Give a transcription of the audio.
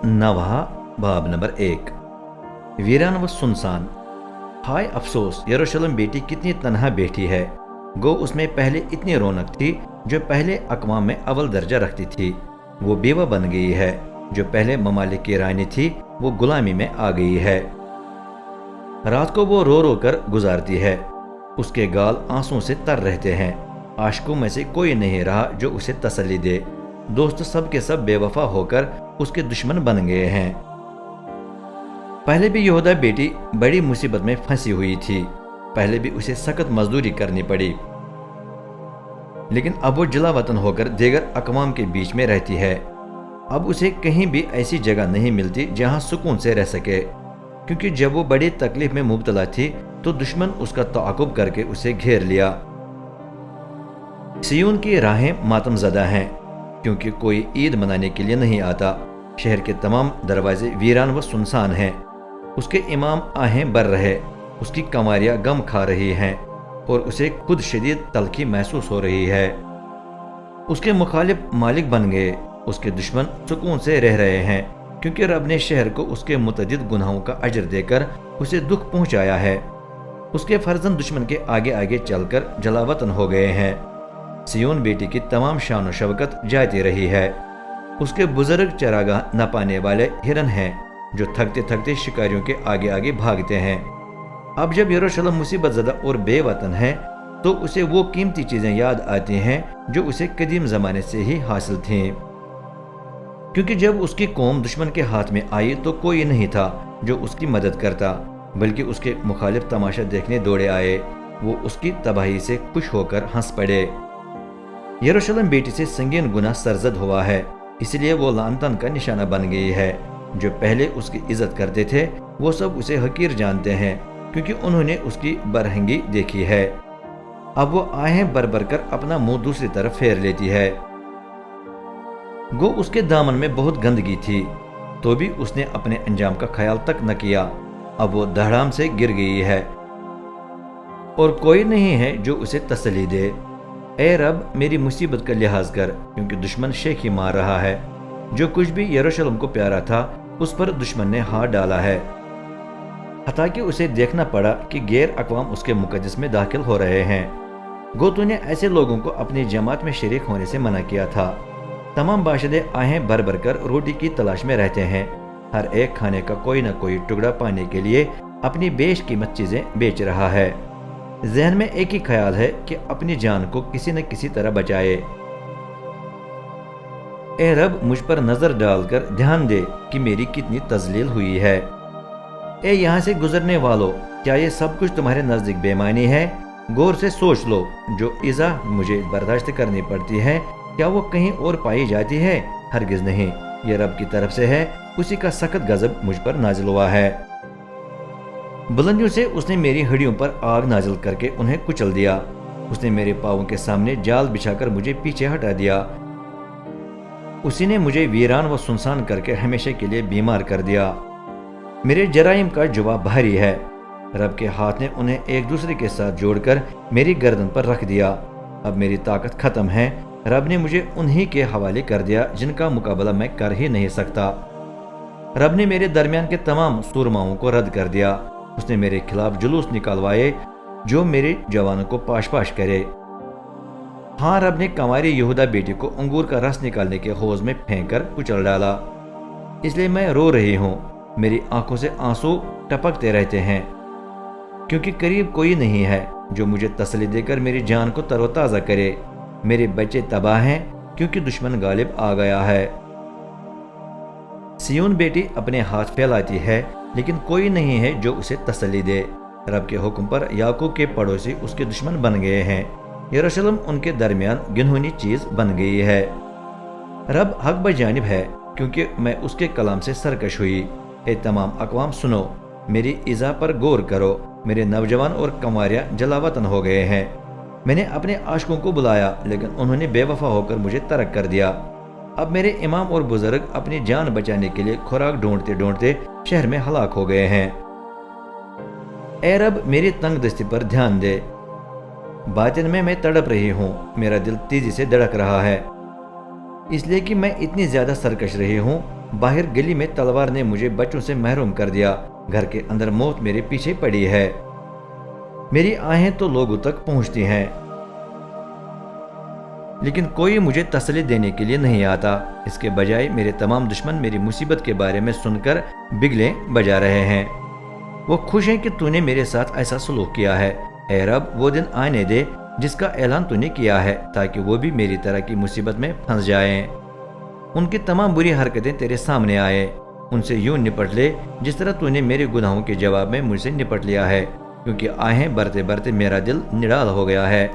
नवाह बाब नंबर 1। वीरान व सुनसान। हाय अफसोस, यरूशलेम बेटी कितनी तन्हा बैठी है। गो उसमें पहले इतनी रौनक थी, जो पहले अक़वाम में अव्वल दर्जा रखती थी। वो बेवा बन गई है। जो पहले ममालिक की रानी थी, वो गुलामी में आ गई है। रात को वो रो रो कर गुजारती है। उसके गाल आंसुओं से तर रहते हैं। आशिकों में से कोई नहीं रहा जो उसे तसल्ली दे। दोस्त सब के सब बेवफा होकर उसके दुश्मन बन गए हैं। पहले भी यहूदा बेटी बड़ी मुसीबत में फंसी हुई थी। पहले भी उसे सख्त मजदूरी करनी पड़ी, लेकिन अब वो जिला वतन होकर दीगर अक़वाम के बीच में रहती है। अब उसे कहीं भी ऐसी जगह नहीं मिलती जहां सुकून से रह सके, क्योंकि जब वो बड़ी तकलीफ में मुब्तला थी तो दुश्मन उसका ताक़ुब करके उसे घेर लिया। सियोन की राहें मातमज़दा हैं, क्योंकि कोई ईद मनाने के लिए नहीं आता। शहर के तमाम दरवाजे वीरान व सुनसान हैं। उसके इमाम आहें भर रहे, उसकी कमारियां गम खा रही हैं और उसे खुद शदीद तलखी महसूस हो रही है। उसके मुखालिफ मालिक बन गए। उसके दुश्मन सुकून से रह रहे हैं, क्योंकि रब ने शहर को उसके मुतअद्दिद गुनाहों का अजर देकर उसे दुख पहुंचाया है। उसके फर्जंद दुश्मन के आगे आगे चलकर जलावतन हो गए हैं। सियोन बेटी की तमाम शान व शवकत जाती रही है। उसके बुजुर्ग चरागाह न पाने वाले हिरन हैं, जो थकते थकते शिकारियों के आगे आगे भागते हैं। अब जब यरूशलेम मुसीबत ज़दा और बेवतन है, तो उसे वो कीमती चीज़ें याद आती हैं जो उसे कदीम ज़माने से ही हासिल थीं। क्योंकि जब उसकी कौम दुश्मन के हाथ में आई तो कोई नहीं था जो उसकी मदद करता, बल्कि उसके मुखालिफ तमाशा देखने दौड़े आए। वो उसकी तबाही से खुश होकर हंस पड़े। यरूशलेम बेटी से संगीन गुनाह सरजद हुआ है, इसलिए वो लानतन का निशाना बन गई है। जो पहले उसकी इज्जत करते थे, वो सब उसे हकीर जानते हैं, क्योंकि उन्होंने उसकी बरहंगी देखी है। अब वो आहें भर भर कर अपना मुंह दूसरी तरफ फेर लेती है। गो उसके दामन में बहुत गंदगी थी, तो भी उसने अपने अंजाम का ख्याल तक न किया। अब वो धड़ाम से गिर गई है और कोई नहीं है जो उसे तसल्ली दे। ए रब, मेरी मुसीबत का लिहाज कर, क्योंकि दुश्मन शेखी मार रहा है। जो कुछ भी यरूशलेम को प्यारा था, उस पर दुश्मन ने हाथ डाला है। हता कि उसे देखना पड़ा कि गैर अक़वाम उसके मुक़द्दस में दाखिल हो रहे हैं। गो तूने ऐसे लोगों को अपनी जमात में शरीक होने से मना किया था। तमाम बाशिंदे आहें भर भर कर रोटी की तलाश में रहते हैं। हर एक खाने का कोई न कोई टुकड़ा पाने के लिए अपनी बेशकीमत चीज़ें बेच रहा है। ज़हन में एक ही ख्याल है कि अपनी जान को किसी न किसी तरह बचाए। ए रब, मुझ पर नजर डालकर ध्यान दे कि मेरी कितनी तजलील हुई है। ए यहाँ से गुजरने वालों, क्या ये सब कुछ तुम्हारे नजदीक बेमानी है? गौर से सोच लो, जो इज़ा मुझे बर्दाश्त करनी पड़ती है, क्या वो कहीं और पाई जाती है? हरगिज नहीं, ये रब की तरफ से है। उसी का सख्त गजब मुझ पर नाजिल हुआ है। बुलंदियों से उसने मेरी हड्डियों पर आग नाजिल करके उन्हें कुचल दिया। उसने मेरे पाँवों के सामने जाल बिछाकर मुझे पीछे हटा दिया। उसी ने मुझे वीरान व सुनसान करके हमेशा के लिए बीमार कर दिया। मेरे जराइम का जवाब भारी है। रब के हाथ ने उन्हें एक दूसरे के साथ जोड़कर मेरी गर्दन पर रख दिया। अब मेरी ताकत खत्म है। रब ने मुझे उन्हीं के हवाले कर दिया जिनका मुकाबला मैं कर ही नहीं सकता। रब ने मेरे दरमियान के तमाम सूरमाओं को रद्द कर दिया। उसने मेरे खिलाफ जुलूस निकालवाए जो मेरे जवानों को पाश पाश करे। हाँ, रब ने कंवारी यहूदा बेटी को अंगूर का रस निकालने के हौज में फेंक कर कुचल डाला। इसलिए मैं रो रही हूँ। मेरी आंखों से आंसू टपकते रहते हैं, क्योंकि करीब कोई नहीं है जो मुझे तसल्ली देकर मेरी जान को तरोताज़ा करे। मेरे बच्चे तबाह हैं, क्योंकि दुश्मन गालिब आ गया है। सियोन बेटी अपने हाथ फैलाती है, लेकिन कोई नहीं है जो उसे तसल्ली दे। रब के हुक्म पर याकूब के पड़ोसी उसके दुश्मन बन गए हैं। यरूशलेम उनके दरमियान घिनौनी चीज बन गई है। रब हक बजानिब है, क्योंकि मैं उसके कलाम से सरकश हुई। ए तमाम अक़वाम सुनो, मेरी इज़ा पर गौर करो। मेरे नौजवान और कंवारियां जलावतन हो गए हैं। मैंने अपने आशिकों को बुलाया, लेकिन उन्होंने बेवफा होकर मुझे तर्क कर दिया। अब मेरे इमाम और बुजुर्ग अपनी जान बचाने के लिए खुराक ढूंढते ढूंढते शहर में हलाक हो गए हैं। ए रब, मेरी तंग दस्ती पर ध्यान दे। बातिन में मैं तड़प रही हूँ। मेरा दिल तेजी से धड़क रहा है, इसलिए कि मैं इतनी ज्यादा सरकश रही हूँ باہر گلی میں تلوار نے مجھے بچوں سے محروم کر دیا، گھر کے اندر موت میرے پیچھے پڑی ہے۔ میری آہیں تو لوگوں تک پہنچتی ہیں، لیکن کوئی مجھے تسلی دینے کے لیے نہیں آتا۔ اس کے بجائے میرے تمام دشمن میری مصیبت کے بارے میں سن کر بگلیں بجا رہے ہیں۔ وہ خوش ہیں کہ تو نے میرے ساتھ ایسا سلوک کیا ہے۔ اے رب، وہ دن آنے دے جس کا اعلان تو نے کیا ہے، تاکہ وہ بھی میری طرح کی مصیبت میں پھنس جائیں۔ ان کی تمام بری حرکتیں تیرے سامنے آئے، ان سے یوں نپٹ لے جس طرح تو نے میرے گناہوں کے جواب میں مجھ سے نپٹ لیا ہے، کیونکہ آہیں برتے برتے میرا دل نڈال ہو گیا ہے۔